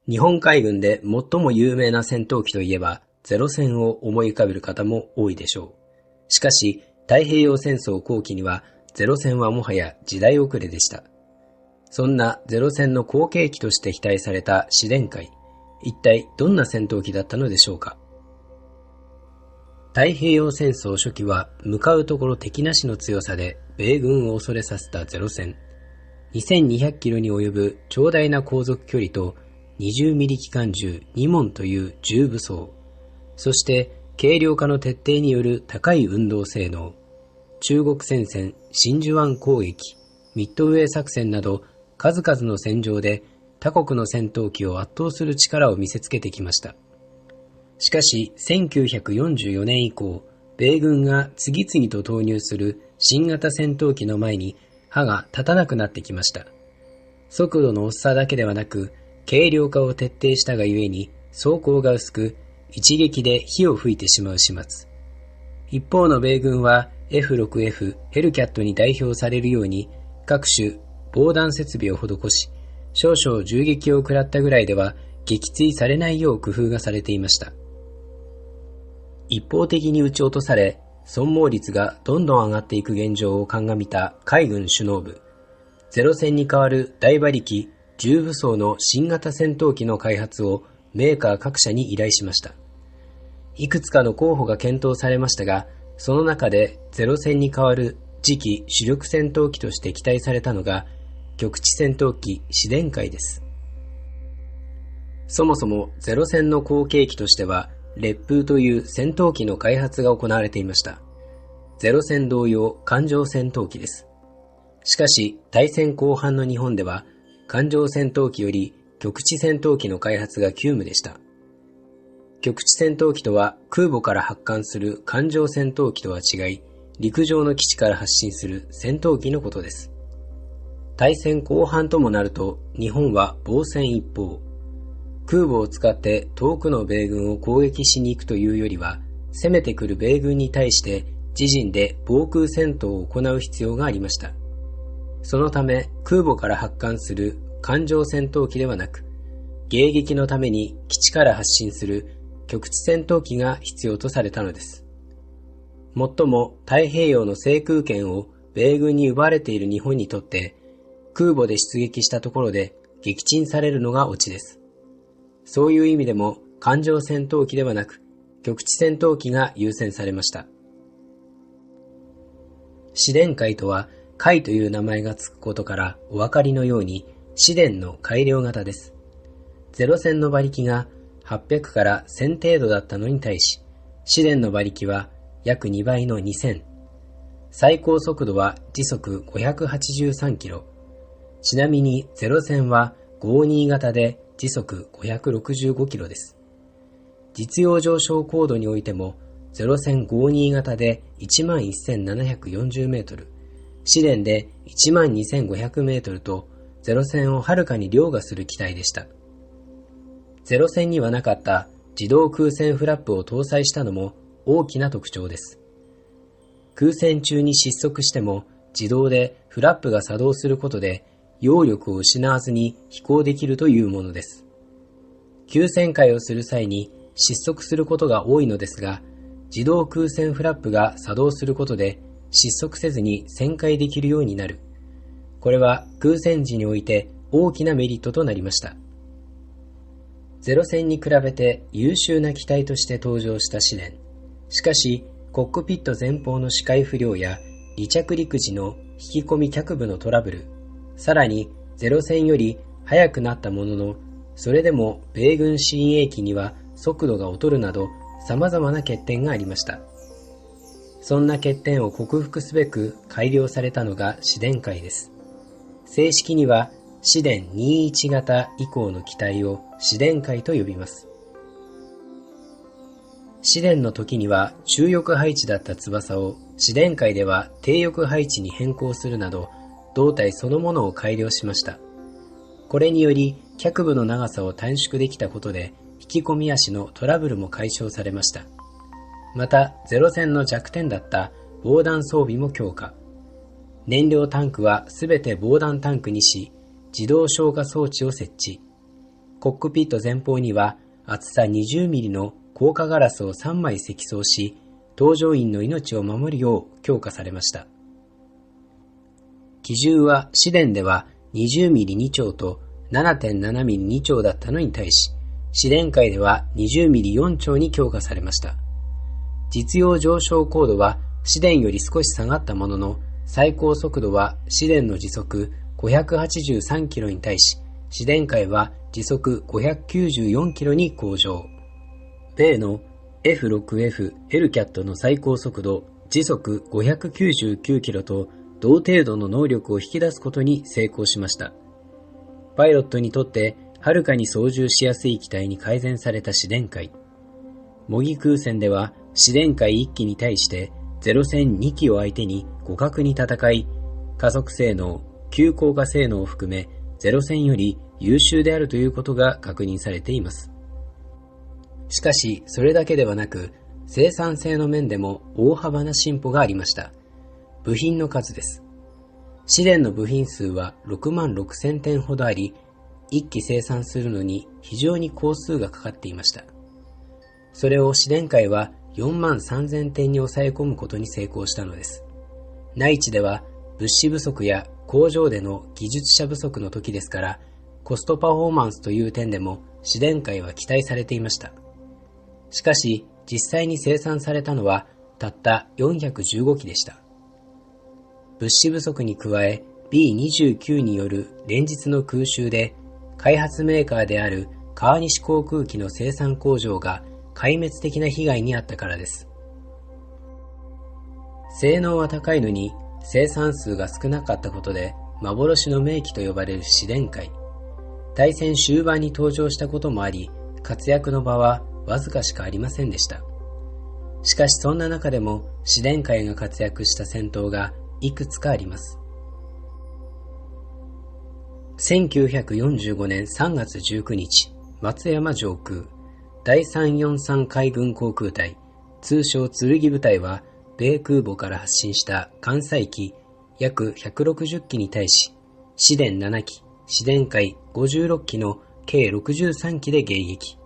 日本海軍で最も有名な戦闘機といえば、ゼロ戦を思い浮かべる方も多いでしょう。しかし、太平洋戦争後期には、ゼロ戦はもはや時代遅れでした。そんなゼロ戦の後継機として期待された試練海、一体どんな戦闘機だったのでしょうか。太平洋戦争初期は向かうところ敵なしの強さで米軍を恐れさせたゼロ戦。2200キロに及ぶ長大な航続距離と20ミリ機関銃2門という重武装、そして軽量化の徹底による高い運動性能、中国戦線、真珠湾攻撃、ミッドウェー作戦など数々の戦場で他国の戦闘機を圧倒する力を見せつけてきました。しかし1944年以降、米軍が次々と投入する新型戦闘機の前に歯が立たなくなってきました。速度の遅さだけではなく、軽量化を徹底したがゆえに装甲が薄く、一撃で火を吹いてしまう始末。一方の米軍は F6F ヘルキャットに代表されるように各種防弾設備を施し、少々銃撃を食らったぐらいでは撃墜されないよう工夫がされていました。一方的に撃ち落とされ、損耗率がどんどん上がっていく現状を鑑みた海軍首脳部、ゼロ戦に代わる大馬力重武装の新型戦闘機の開発をメーカー各社に依頼しました。いくつかの候補が検討されましたが、その中でゼロ戦に代わる次期主力戦闘機として期待されたのが局地戦闘機試練海です。そもそもゼロ戦の後継機としては烈風という戦闘機の開発が行われていました。ゼロ戦同様艦上戦闘機です。しかし大戦後半の日本では艦上戦闘機より局地戦闘機の開発が急務でした。局地戦闘機とは空母から発艦する艦上戦闘機とは違い、陸上の基地から発進する戦闘機のことです。大戦後半ともなると日本は防戦一方、空母を使って遠くの米軍を攻撃しに行くというよりは、攻めてくる米軍に対して自陣で防空戦闘を行う必要がありました。そのため空母から発艦する艦上戦闘機ではなく、迎撃のために基地から発進する局地戦闘機が必要とされたのです。もっとも太平洋の制空権を米軍に奪われている日本にとって、空母で出撃したところで撃沈されるのがオチです。そういう意味でも艦上戦闘機ではなく、局地戦闘機が優先されました。試練海とは、海という名前がつくことからお分かりのように、試練の改良型です。ゼロ戦の馬力が800から1000程度だったのに対し、試練の馬力は約2倍の2000。最高速度は時速583キロ。ちなみにゼロ戦は52型で時速565キロです。実用上昇高度においても、ゼロ戦52型で11740メートル、試練で12500メートルと、ゼロ戦をはるかに凌駕する機体でした。ゼロ戦にはなかった自動空戦フラップを搭載したのも大きな特徴です。空戦中に失速しても自動でフラップが作動することで揚力を失わずに飛行できるというものです。急旋回をする際に失速することが多いのですが、自動空戦フラップが作動することで失速せずに旋回できるようになる。これは空戦時において大きなメリットとなりました。ゼロ戦に比べて優秀な機体として登場した試練。しかし、コックピット前方の視界不良や離着陸時の引き込み脚部のトラブル、さらにゼロ戦より速くなったものの、それでも米軍新鋭機には速度が劣るなど様々な欠点がありました。そんな欠点を克服すべく改良されたのが試練海です。正式には試練21型以降の機体を試練海と呼びます。試練の時には中翼配置だった翼を試練海では低翼配置に変更するなど、胴体そのものを改良しました。これにより脚部の長さを短縮できたことで、引き込み足のトラブルも解消されました。また、ゼロ戦の弱点だった防弾装備も強化。燃料タンクはすべて防弾タンクにし、自動消火装置を設置。コックピット前方には厚さ20ミリの硬化ガラスを3枚積装し、搭乗員の命を守るよう強化されました。機銃は試練では20ミリ2丁と 7.7 ミリ2丁だったのに対し、試練会では20ミリ4丁に強化されました。実用上昇高度は試練より少し下がったものの、最高速度は試練の時速583キロに対し、試練会は時速594キロに向上。米の F6F ヘルキャットの最高速度時速599キロと同程度の能力を引き出すことに成功しました。パイロットにとってはるかに操縦しやすい機体に改善された試練会。模擬空戦では試練会1機に対してゼロ戦2機を相手に互角に戦い、加速性能、急降下性能を含めゼロ戦より優秀であるということが確認されています。しかし、それだけではなく、生産性の面でも大幅な進歩がありました。部品の数です。試練の部品数は6万6000点ほどあり、1機生産するのに非常に工数がかかっていました。それを試練会は4万3000点に抑え込むことに成功したのです。内地では物資不足や工場での技術者不足の時ですから、コストパフォーマンスという点でも試練会は期待されていました。しかし、実際に生産されたのはたった415機でした。物資不足に加え B29 による連日の空襲で、開発メーカーである川西航空機の生産工場が壊滅的な被害に遭ったからです。性能は高いのに生産数が少なかったことで幻の名機と呼ばれる試練会。大戦終盤に登場したこともあり、活躍の場はわずかしかありませんでした。しかしそんな中でも試練会が活躍した戦闘がいくつかあります。1945年3月19日、松山上空、第343海軍航空隊、通称剣部隊は、米空母から発進した艦載機約160機に対し、試練7機、試練海56機の計63機で迎撃。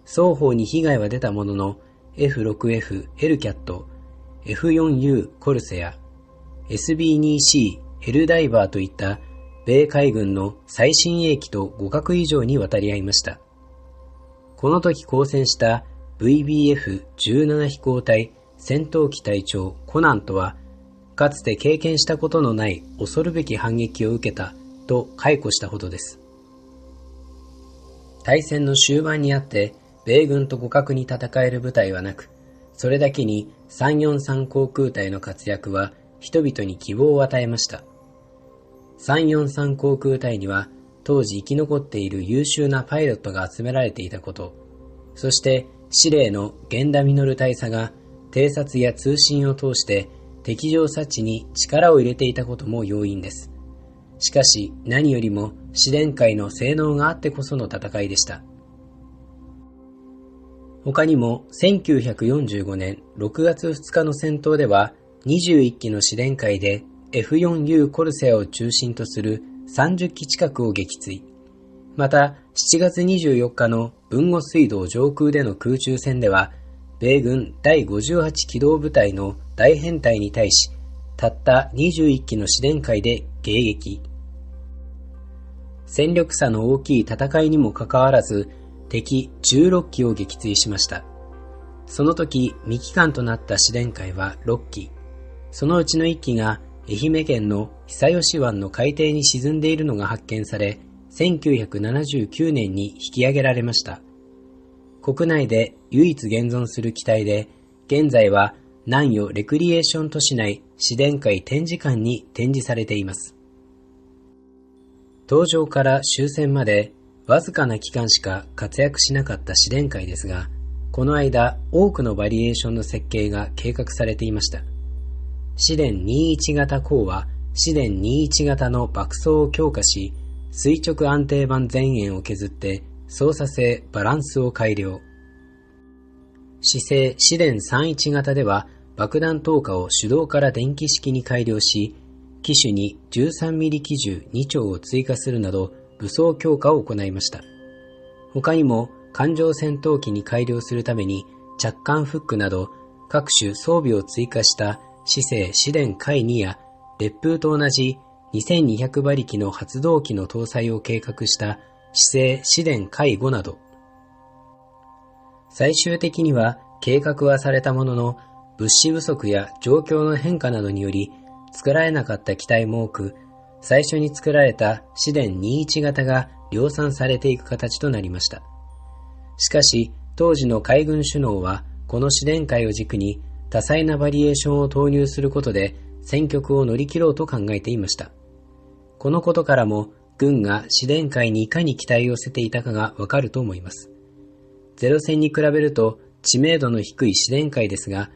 双方に被害は出たものの、F6F ヘルキャット、F4U コルセア、SB2C ヘルダイバーといった米海軍の最新鋭機と互角以上に渡り合いました。この時交戦した VBF-17 飛行隊戦闘機隊長コナントは、かつて経験したことのない恐るべき反撃を受けたと回顧したほどです。大戦の終盤にあって、米軍と互角に戦える部隊はなく、それだけに343航空隊の活躍は人々に希望を与えました。343航空隊には当時生き残っている優秀なパイロットが集められていたこと、そして司令の源田実大佐が偵察や通信を通して敵情察知に力を入れていたことも要因です。しかし何よりも試練会の性能があってこその戦いでした。他にも1945年6月2日の戦闘では21機の試練会で F4U コルセアを中心とする30機近くを撃墜。また7月24日の豊後水道上空での空中戦では、米軍第58機動部隊の大編隊に対し、たった21機の試練会で迎撃。戦力差の大きい戦いにもかかわらず、敵16機を撃墜しました。その時、未帰還となった試練会は6機。そのうちの1機が愛媛県の久吉湾の海底に沈んでいるのが発見され、1979年に引き上げられました。国内で唯一現存する機体で、現在は南予レクリエーション都市内試練会展示館に展示されています。登場から終戦までわずかな期間しか活躍しなかった試練会ですが、この間多くのバリエーションの設計が計画されていました。試練21型鋼は試練21型の爆走を強化し、垂直安定板前縁を削って操作性バランスを改良。試製試練31型では爆弾投下を手動から電気式に改良し、機種に13ミリ機銃2丁を追加するなど武装強化を行いました。他にも艦上戦闘機に改良するために着艦フックなど各種装備を追加した四星試練海2や烈風と同じ2200馬力の発動機の搭載を計画した四星試練海5など、最終的には計画はされたものの、物資不足や状況の変化などにより作られなかった機体も多く、最初に作られた試練21型が量産されていく形となりました。しかし、当時の海軍首脳はこの試練海を軸に多彩なバリエーションを投入することで戦局を乗り切ろうと考えていました。このことからも軍が試練海にいかに期待を寄せていたかがわかると思います。ゼロ戦に比べると知名度の低い試練海ですが、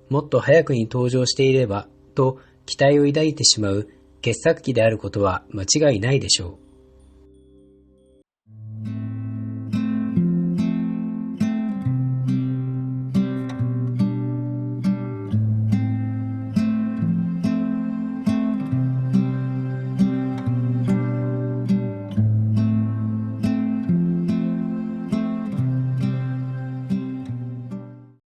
もっと早くに登場していればと期待を抱いてしまう傑作機であることは間違いないでしょう。